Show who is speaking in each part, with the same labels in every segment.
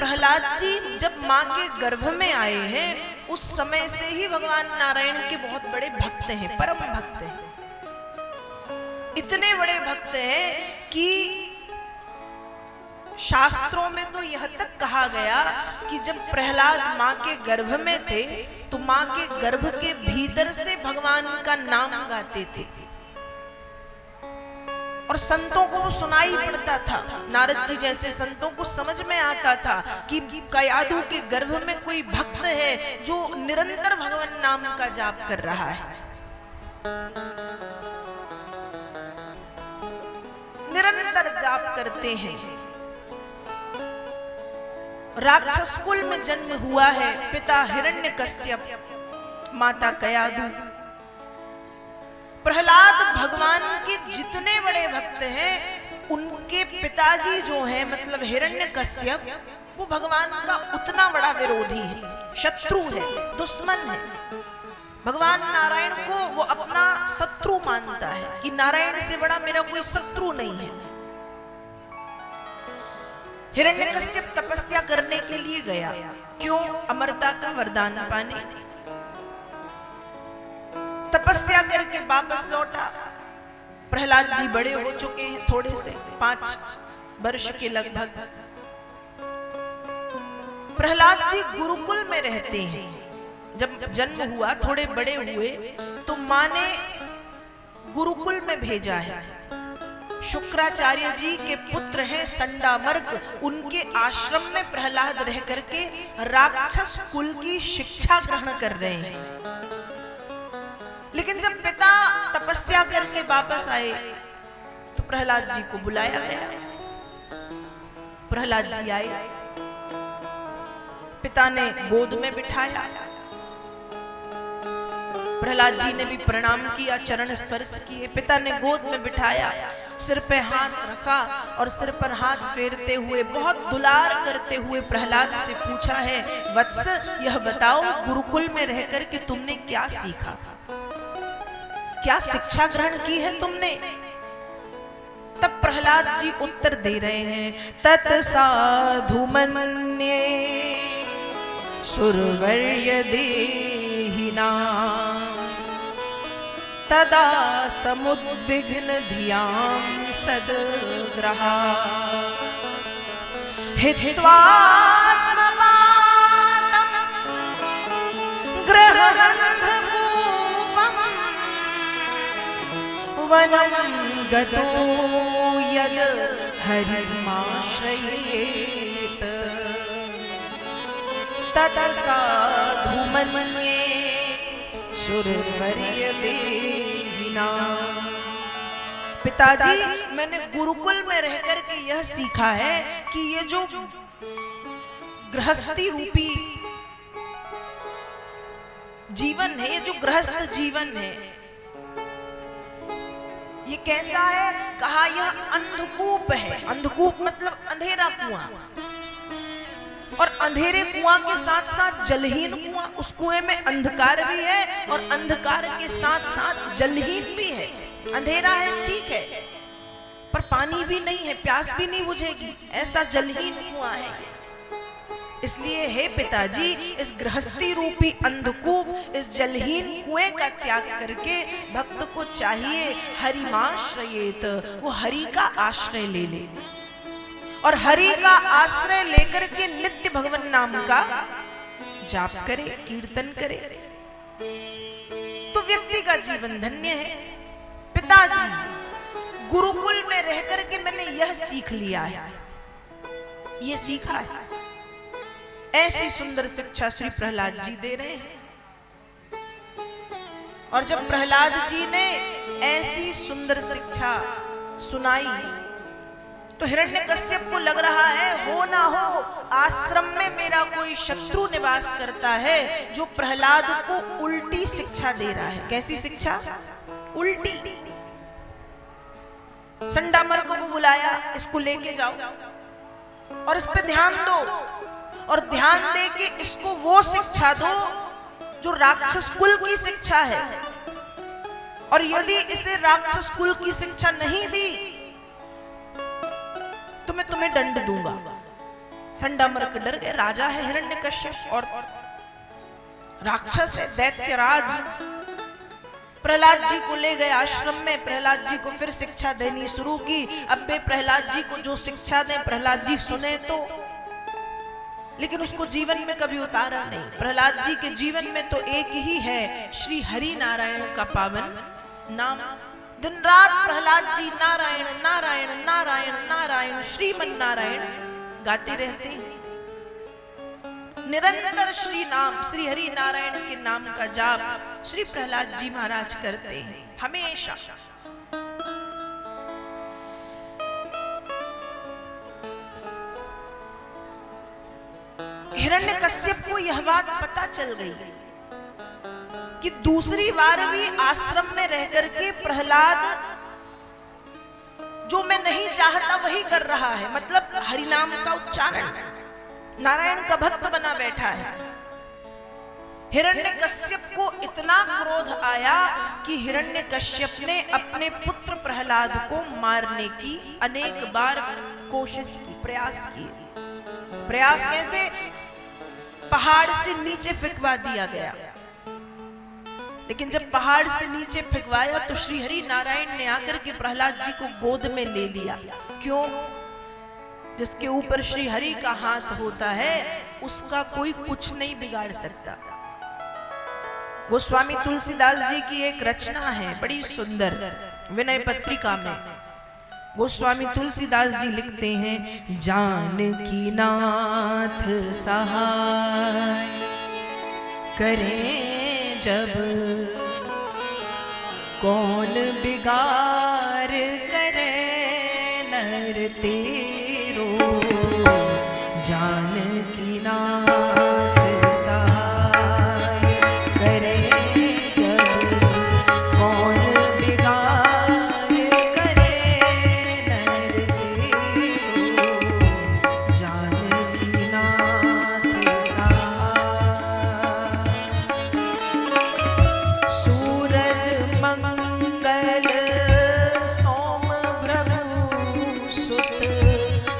Speaker 1: प्रहलाद जी जब मां के गर्भ में आए हैं उस समय से ही भगवान नारायण के बहुत बड़े भक्त हैं, परम भक्त हैं। इतने बड़े भक्त हैं कि शास्त्रों में तो यह तक कहा गया कि जब प्रहलाद मां के गर्भ में थे तो मां के गर्भ के भीतर से भगवान का नाम गाते थे और संतों को सुनाई पड़ता था। नारद जी जैसे संतों को समझ में आता था कि कयाधु के गर्भ में कोई भक्त है जो निरंतर भगवान नाम का जाप कर रहा है, निरंतर जाप करते हैं। राक्षस कुल में जन्म हुआ है, पिता हिरण्यकश्यप, माता कयाधु। प्रहलाद भगवान के जितने बड़े भक्त हैं उनके पिताजी जो हैं मतलब हिरण्यकश्यप, वो भगवान का उतना बड़ा विरोधी है, शत्रु है, दुश्मन है। भगवान नारायण को वो अपना शत्रु मानता है कि नारायण से बड़ा मेरा कोई शत्रु नहीं है। हिरण्यकश्यप तपस्या करने के लिए गया, क्यों? अमरता का वरदान पाने। तपस्या करके वापस लौटा। प्रहलाद जी बड़े हो चुके हैं, थोड़े से 5 वर्ष के लगभग। प्रहलाद जी गुरुकुल में रहते हैं। जब जन्म हुआ, थोड़े बड़े हुए तो मां ने गुरुकुल में भेजा है। शुक्राचार्य जी के पुत्र हैं संडामर्क, उनके आश्रम में प्रहलाद रह करके राक्षस कुल की शिक्षा ग्रहण कर रहे हैं। लेकिन जब पिता तपस्या करके वापस आए तो प्रहलाद जी को बुलाया गया। प्रहलाद जी आए, पिता ने गोद में बिठाया। प्रहलाद जी ने भी प्रणाम किया, चरण स्पर्श किए। पिता ने गोद में बिठाया, सिर पे हाथ रखा और सिर पर हाथ फेरते हुए बहुत दुलार करते हुए प्रहलाद से पूछा है, वत्स यह बताओ गुरुकुल में रहकर के तुमने क्या सीखा, क्या शिक्षा ग्रहण की है तुमने? तब प्रहलाद जी उत्तर दे रहे हैं, तत् साधु मन्ये सुरवर्य देहिना तदा समुद्विग्न धियां सद्ग्रहा हित्वात्मपातं ग्रहबन्धकूपं वनं गतो यद् हरिमाश्रयेत तत् साधु मन्ये सुरवर्य देहिना। पिताजी, मैंने गुरुकुल में रहकर के यह सीखा है कि ये जो गृहस्थी रूपी जीवन है, ये जो गृहस्थ जीवन है, ये कैसा है? कहा यह अंधकूप है। अंधकूप मतलब अंधेरा कुआं, और अंधेरे कुआं के साथ साथ जलहीन कुआं। उस कुएं में अंधकार भी है और अंधकार के साथ साथ जलहीन भी है। अंधेरा है ठीक है, पर पानी भी नहीं है, प्यास भी नहीं बुझेगी, ऐसा जलहीन कुआं है ये। इसलिए हे पिताजी, इस गृहस्थी रूपी अंधकूप, इस जलहीन कुएं का त्याग करके भक्त को चाहिए हरिमाश्रयेत, वो हरि का आश्रय ले ले और हरि का आश्रय लेकर के नित्य भगवान नाम का जाप करे, कीर्तन करे, तो व्यक्ति का जीवन धन्य है। पिताजी, गुरुकुल में रहकर के मैंने यह सीख लिया है, ये सीखा है। ऐसी सुंदर शिक्षा श्री प्रहलाद जी दे रहे हैं। और जब प्रहलाद जी ने ऐसी सुंदर शिक्षा सुनाई तो हिरण्यकश्यप को लग रहा है, हो ना हो आश्रम में मेरा कोई शत्रु निवास करता है जो प्रहलाद को उल्टी शिक्षा दे रहा है। कैसी शिक्षा? उल्टी। संडामर्क को बुलाया, इसको लेके जाओ और इस पे ध्यान दो, और ध्यान दे के इसको वो शिक्षा दो जो राक्षस कुल की शिक्षा है। और यदि इसे राक्षस कुल की शिक्षा नहीं दी तो मैं तुम्हें दंड दूंगा। संडामर्क डर गए, राजा है हिरण्यकश्यप और राक्षस है दैत्यराज। प्रहलाद जी को ले गए आश्रम में, प्रहलाद जी को फिर शिक्षा देनी शुरू की। अब वे प्रहलाद जी को जो शिक्षा दें प्रहलाद जी सुने तो, लेकिन उसको जीवन में कभी उतारा नहीं। प्रहलाद जी के जीवन में तो एक ही है श्री हरि नारायण का पावन नाम। दिन रात प्रहलाद जी नारायण नारायण नारायण नारायण श्रीमन नारायण गाते रहते हैं। निरंतर श्री नाम श्री हरि नारायण के नाम का जाप श्री प्रहलाद जी महाराज करते हैं हमेशा। हिरण्यकश्यप को यह बात पता चल गई कि दूसरी बार भी आश्रम में रह करके प्रहलाद जो मैं नहीं चाहता वही कर रहा है, मतलब हरिनाम का उच्चारण, नारायण का भक्त बना बैठा है। हिरण्यकश्यप को इतना क्रोध आया कि हिरण्यकश्यप ने अपने पुत्र प्रहलाद को मारने की अनेक बार कोशिश की, प्रयास किए। प्रयास कैसे? पहाड़ से नीचे फेंकवा दिया गया, लेकिन जब पहाड़ से नीचे फेंकवाया तो श्री हरि नारायण ने आकर के प्रहलाद जी को गोद में ले लिया। क्यों? जिसके ऊपर श्री हरि का हाथ होता है उसका कोई कुछ नहीं बिगाड़ सकता। गोस्वामी तुलसीदास जी की एक रचना है बड़ी सुंदर, विनय पत्रिका में गोस्वामी तुलसीदास जी लिखते हैं, जानकी नाथ सहाय करें जब कौन बिगाड़ करे नर तेरो। जानकी नाथ सहाय करे जब कौन बिगाड़ करे नर तेरो। जानकी नाथ सहाय। सूरज मंगल सोम भृगु सुत,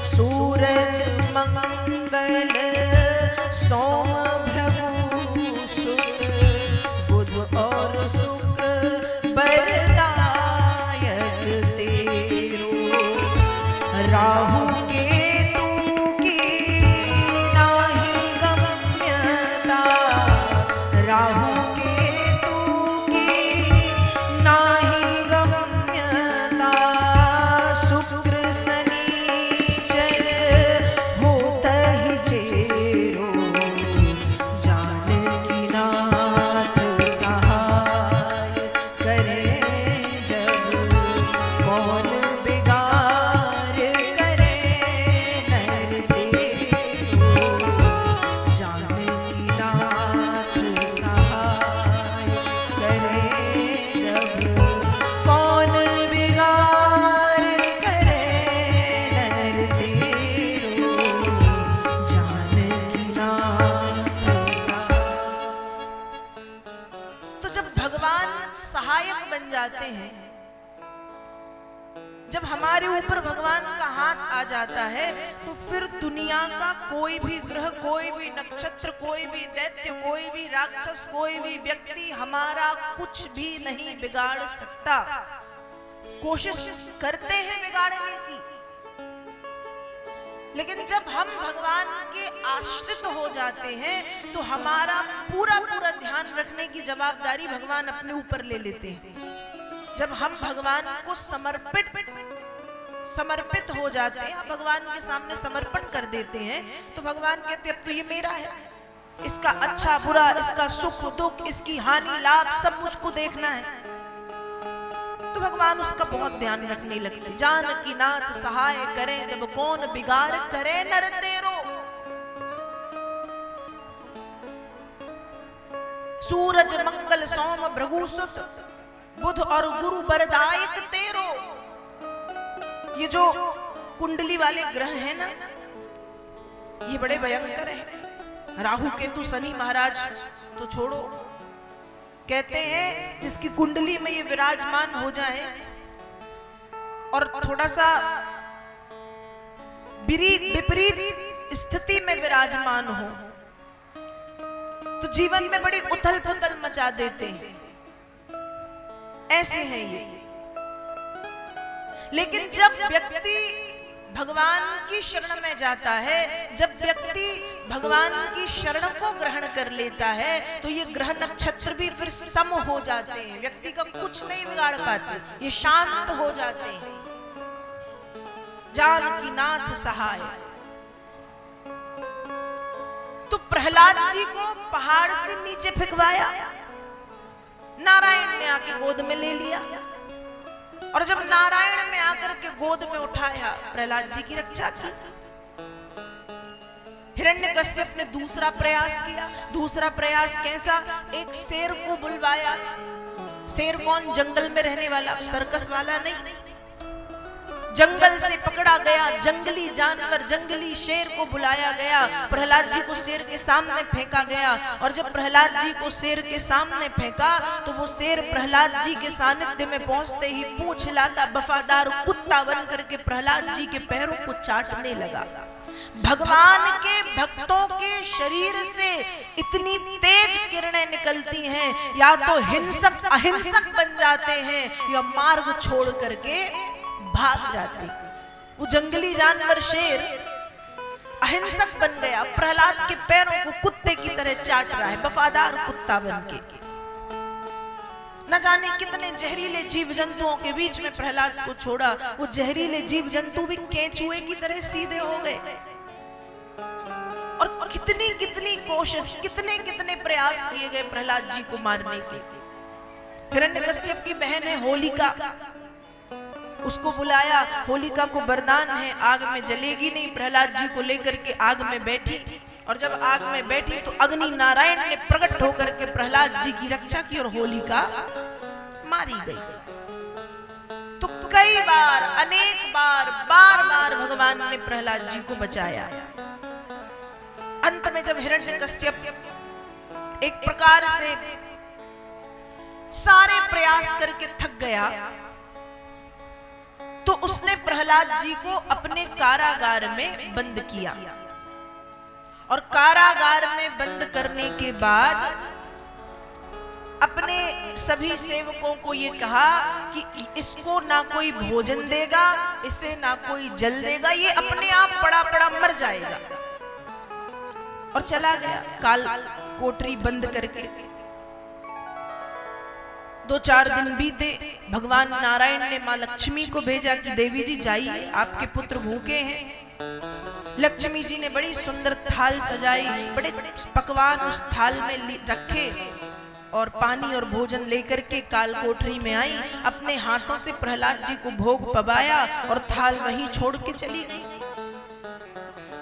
Speaker 1: सूरज मंगल सोम भृगु सुत, बुध और शुक्र बरदायक तेरो। राहु केतु की नाही गम्यता, राहु केतु की नाही गम्यता, शुक्र शनिचर होत ही चेरो। जानकी नाथ सहाय करे जब कौन बिगाड़ करे नर तेरो। जानकी नाथ सहाय करे जब कौन बिगाड़ करे नर तेरो। जानकी नाथ सहाय। तो जब भगवान सहायक बन जाते हैं, जब हमारे ऊपर भगवान का हाथ आ जाता है, तो फिर दुनिया का कोई भी ग्रह, कोई भी नक्षत्र, कोई भी दैत्य, कोई भी राक्षस, कोई भी व्यक्ति हमारा कुछ भी नहीं बिगाड़ सकता। कोशिश करते हैं बिगाड़ने की, लेकिन जब हम भगवान के आश्रित हो जाते हैं तो हमारा पूरा पूरा ध्यान रखने की जवाबदारी भगवान अपने ऊपर ले लेते हैं। जब हम भगवान को समर्पित हो जाते हैं, भगवान के सामने समर्पण कर देते हैं, तो भगवान कहते हैं अब तो ये मेरा है, इसका अच्छा बुरा, इसका सुख दुख, इसकी हानि लाभ सब मुझको देखना है। तो भगवान उसका बहुत ध्यान रखने लगते। जानकी नाथ सहाय करें जब कौन बिगाड़ करे नर तेरो। सूरज मंगल सोम भृगु सुत, बुध और गुरु बरदायक तेरो। ये जो कुंडली वाले ग्रह हैं ना, ये बड़े भयंकर हैं। राहु केतु शनि महाराज तो छोड़ो, कहते हैं जिसकी कुंडली में ये विराजमान हो जाए और थोड़ा सा विपरीत स्थिति में विराजमान हो तो जीवन में बड़ी उथल पुथल मचा देते हैं, ऐसे हैं ये। लेकिन जब व्यक्ति भगवान की शरण में जाता है, जब व्यक्ति भगवान की शरण को ग्रहण कर लेता है, तो ये ग्रह नक्षत्र भी फिर सम हो जाते हैं, व्यक्ति का कुछ नहीं बिगाड़ पाते, ये शांत हो जाते हैं। जानकी नाथ सहाय। तो प्रहलाद जी को पहाड़ से नीचे फेंकवाया, नारायण ने आके गोद में ले लिया, और जब नारायण में आकर के गोद में उठाया, प्रहलाद जी की रक्षा की। हिरण्यकश्यप ने दूसरा प्रयास किया। दूसरा प्रयास कैसा? एक शेर को बुलवाया। शेर कौन? जंगल में रहने वाला, सर्कस वाला नहीं, जंगल से पकड़ा गया जंगली जानवर, जंगली शेर को बुलाया गया। प्रहलाद जी को शेर के सामने फेंका गया, और जब प्रहलाद जी को शेर के सामने फेंका तो वो शेर प्रहलाद जी के सानिध्य में पहुंचते ही पूंछ हिलाता वफादार कुत्ता बन करके प्रहलाद जी के पैरों को चाटने लगा। भगवान के भक्तों के शरीर से इतनी तेज किरणें निकलती हैं, या तो हिंसक अहिंसक बन जाते हैं या मार्ग छोड़ करके भाग जाते। वो जंगली जानवर शेर अहिंसक बन गया, प्रहलाद के पैरों को कुत्ते की तरह चाट रहा है, वफादार कुत्ता बनके। न जाने कितने जहरीले जीव जंतुओं के बीच में प्रहलाद को छोड़ा, वो जहरीले जीव जंतु भी केंचुए की तरह सीधे हो गए। और कितनी कितनी कोशिश, कितने कितने प्रयास किए गए प्रहलाद जी को मारने के। हिरण्यकश्यप की बहन है होलिका, उसको बुलाया। होलिका को वरदान है आग में जलेगी नहीं, प्रहलाद जी को लेकर के आग में बैठी, और जब आग में बैठी तो अग्नि नारायण ने प्रकट होकर के प्रहलाद जी की रक्षा की और होलिका मारी गई। तो कई बार, अनेक बार, बार बार भगवान ने प्रहलाद जी को बचाया। अंत में जब हिरण्यकश्यप एक प्रकार से सारे प्रयास करके थक गया, तो उसने प्रहलाद जी को अपने कारागार में बंद किया, और कारागार में बंद करने के बाद अपने सभी सेवकों को ये कहा कि इसको ना कोई भोजन देगा, इसे ना कोई जल देगा, ये अपने आप पड़ा पड़ा मर जाएगा। और चला गया काल कोठरी बंद करके। 2-4 दिन बीते, भगवान नारायण ने मां लक्ष्मी को भेजा कि देवी जी जाइए, आपके पुत्र भूखे हैं। लक्ष्मी जी ने बड़ी सुंदर थाल सजाई, बड़े पकवान उस थाल में रखे, और पानी और भोजन लेकर के काल कोठरी में आई, अपने हाथों से प्रहलाद जी को भोग पवाया और थाल वहीं छोड़ के चली गई।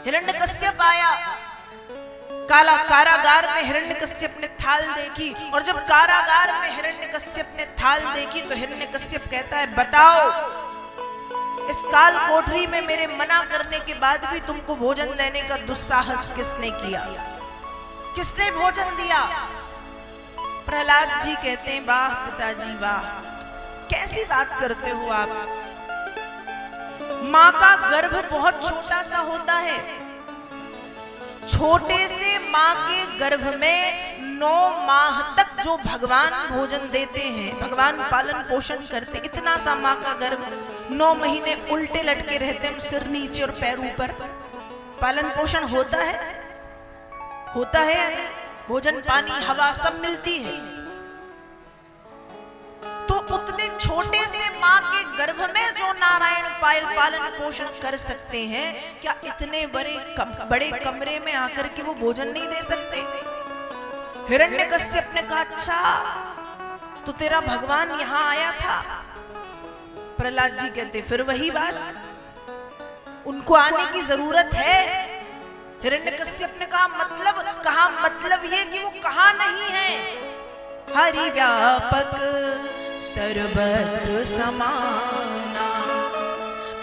Speaker 1: हिरण्यकश्यप आया, काला कारागार में हिरण्यकश्यप ने थाल देखी, और जब कारागार में हिरण्यकश्यप ने थाल देखी तो हिरण्यकश्यप कहता है, बताओ इस काल कोठरी में मेरे मना करने के बाद भी तुमको भोजन देने का दुस्साहस किसने किया? किसने भोजन दिया? प्रहलाद जी कहते हैं, वाह पिताजी वाह, कैसी बात करते हो आप। माँ का गर्भ बहुत छोटा सा होता है, छोटे से माँ के गर्भ में 9 माह तक जो भगवान भोजन देते हैं, भगवान पालन पोषण करते, इतना सा माँ का गर्भ, 9 महीने उल्टे लटके रहते हम, सिर नीचे और पैर ऊपर। पालन पोषण होता है या नहीं? भोजन पानी हवा सब मिलती है। तो उतने छोटे से माँ के गर्भ में जो नारायण पालन पोषण कर सकते हैं, क्या इतने बड़े कमरे में आकर के वो भोजन नहीं दे सकते? हिरण्यकश्यप ने कहा, अच्छा तो तेरा भगवान यहाँ आया था? प्रहलाद जी कहते, फिर वही बात, उनको आने की जरूरत है। हिरण्यकश्यप ने कहा, मतलब ये कि वो कहाँ नहीं है? हरि व्यापक सर्वत्र समाना,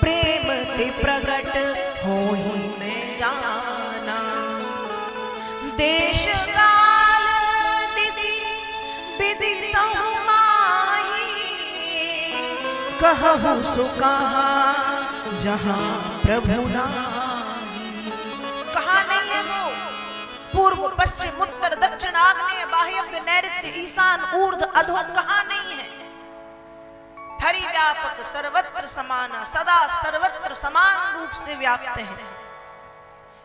Speaker 1: प्रेम ते प्रगट होहि में जाना, देश काल दिसि विधि सहु माहि, कहु सो कहा जहाँ प्रभु नाही। पूर्व पश्चिम उत्तर दक्षिण आग्नेय बाह्य नैऋत्य ईशान ऊर्ध्व अधो कहां नहीं है। हरि व्यापक सर्वत्र समान, सदा सर्वत्र समान रूप से व्याप्त है।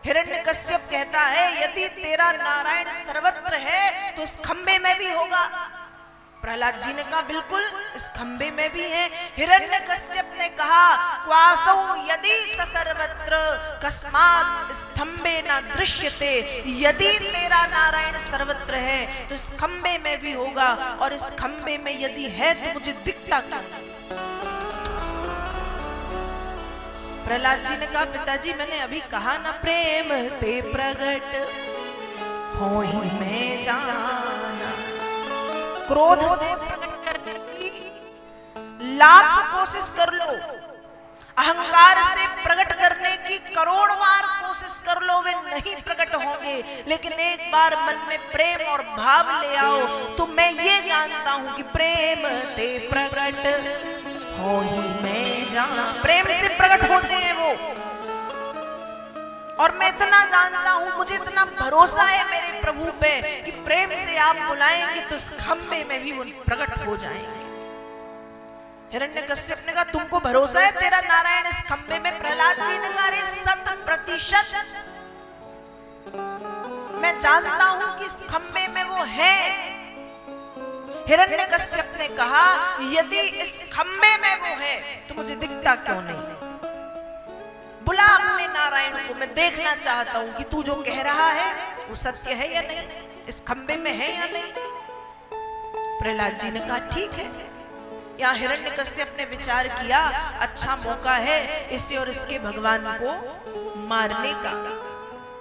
Speaker 1: हिरण्यकश्यप कहता है यदि तेरा नारायण सर्वत्र है तो इस खंबे में भी होगा। प्रहलाद जी ने कहा बिल्कुल इस खंबे में भी है। हिरण्यकश्यप ने कहा क्वासौ यदि सर्वत्र कस्मात् स्तंभे न दृश्यते, यदि तेरा नारायण सर्वत्र है तो इस खंबे में भी होगा, और इस खंबे में यदि है तो मुझे दिखता क्यों? प्रहलाद जी ने कहा पिताजी मैंने अभी कहा ना प्रेम ते प्रगट हो ही मैं जाना। क्रोध से प्रकट करने की लाख कोशिश कर लो, अहंकार से प्रकट करने की करोड़ बार कोशिश कर लो, वे नहीं प्रकट होंगे। लेकिन एक बार मन में प्रेम और भाव ले आओ तो मैं ये जानता हूं कि प्रेम ते प्रकट हो ही मैं जाना। प्रेम से प्रकट होते हैं वो, और मैं इतना जानता हूं, मुझे इतना भरोसा है मेरे प्रभु पे कि प्रेम से आप बुलाएंगे तो इस खंबे में भी वो प्रकट हो जाएंगे। हिरण्यकश्यप ने कहा तुमको भरोसा है तेरा नारायण इस खंबे में? प्रहलाद जी ने कहा 100% मैं जानता हूं कि इस खंबे में वो है। हिरण्यकश्यप ने कहा यदि इस खंबे में वो है तो मुझे दिखता क्यों नहीं? बुला अपने नारायण को, मैं देखना चाहता हूं कि तू जो कह रहा है वो सत्य है या नहीं, इस खंबे में है या नहीं। प्रहलाद जी ने कहा ठीक है। यहाँ हिरण्यकश्यप ने विचार किया अच्छा मौका है इसे और इसके भगवान को मारने का।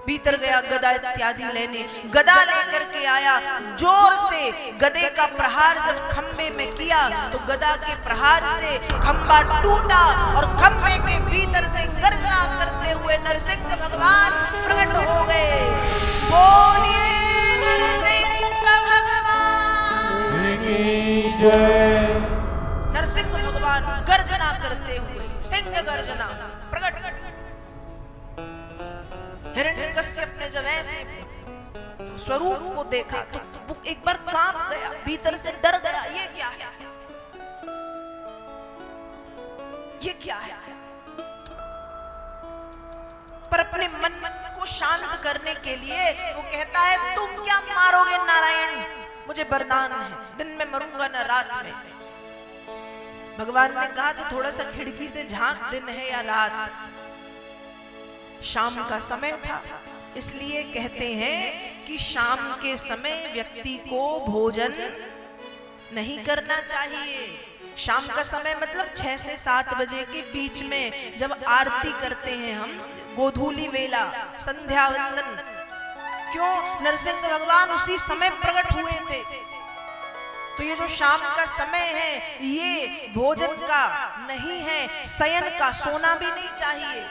Speaker 1: भीतर गया गदा इत्यादि लेने, गदा लेकर के आया, जोर से गदे का प्रहार जब खंबे में किया तो गदा के प्रहार से खंबा टूटा और खंबे के भीतर से गर्जना करते हुए नरसिंह भगवान प्रकट हो गए। बोलिए नरसिंह भगवान की जय। नरसिंह भगवान गर्जना करते हुए, सिंह गर्जना प्रकट। हिरण्यकश्यप ने जब ऐसे स्वरूप को देखा तो वो एक बार कांप गया, भीतर से डर गया, ये क्या है, ये क्या है। पर अपने मन को शांत करने के लिए वो कहता है तुम क्या मारोगे नारायण, मुझे वरदान है, दिन में मरूंगा न रात में। भगवान ने कहा तो थोड़ा सा खिड़की से झांक, दिन है या रात। शाम का समय था, इसलिए कहते हैं कि शाम के समय व्यक्ति को भोजन नहीं करना चाहिए। शाम का समय मतलब 6 से 7 बजे के बीच में जब आरती करते हैं हम, गोधूली वेला, संध्या वंदन। क्यों? नरसिंह भगवान उसी समय प्रकट हुए थे। तो ये जो शाम का समय है ये भोजन का नहीं है, शयन का, सोना भी नहीं चाहिए,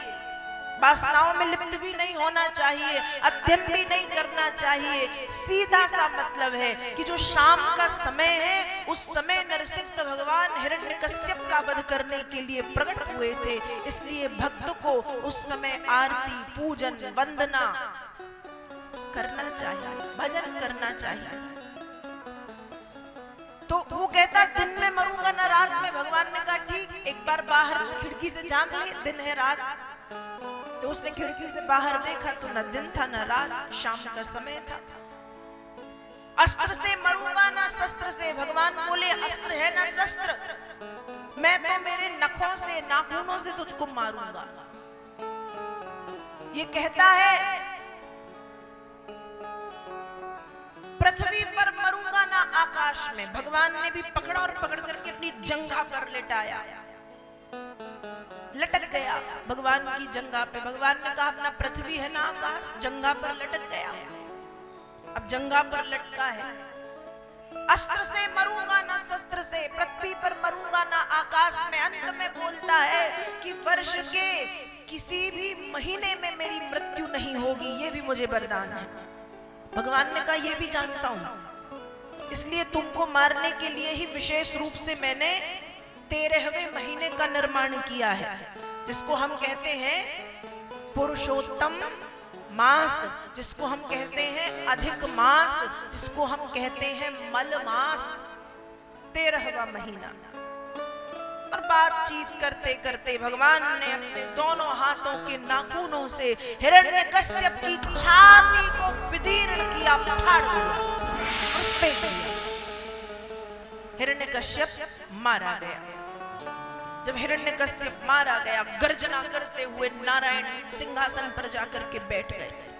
Speaker 1: वासनाओं में लिप्त भी नहीं होना चाहिए, अध्ययन भी नहीं करना चाहिए। सीधा सा मतलब है कि जो शाम का समय है उस समय नरसिंह भगवान हिरण्यकश्यप का वध करने के लिए प्रकट हुए थे, इसलिए भक्त को उस समय आरती, पूजन, वंदना करना चाहिए, भजन करना चाहिए। तो वो कहता दिन में मरूंगा न रात में। भगवान ने कहा ठीक, एक बार बाहर खिड़की से झांक ले, दिन है रात। तो उसने खिड़की से बाहर देखा तो न दिन था न रात, शाम का समय था। अस्त्र से मरूंगा ना शस्त्र से। भगवान बोले अस्त्र है ना शस्त्र, मैं तो मेरे नखों से, नाखूनों से तुझको मारूंगा। ये कहता है पृथ्वी पर मरूंगा ना आकाश में। भगवान ने भी पकड़ा और पकड़ करके अपनी जंघा पर लेटाया, लटक गया भगवान की जंघा पे। भगवान ने कहा अपना पृथ्वी है ना आकाश, जंघा पर लटक गया, अब जंघा पर लटका है। अस्त्र से मरूंगा ना शस्त्र से, पृथ्वी पर मरूंगा ना आकाश में। अंत में बोलता है कि वर्ष के किसी भी महीने में मेरी मृत्यु नहीं होगी, ये भी मुझे वरदान है। भगवान ने कहा ये भी जानता हूं, इसलिए तुमको मारने के लिए ही विशेष रूप से मैंने 13वें महीने का निर्माण किया है, जिसको हम कहते हैं पुरुषोत्तम मास जिसको हम कहते हैं अधिक मास, जिसको हम कहते हैं मल मास, 13वां महीना। और बातचीत करते करते भगवान ने अपने दोनों हाथों के नाखूनों से हिरण्यकश्यप की छाती को विदीर्ण किया, फाड़ दिया और फेंक दिया। हिरण्यकश्यप मारा गया। जब हिरण्यकश्यप मारा गया, गर्जना करते हुए नारायण सिंहासन पर जाकर के बैठ गए।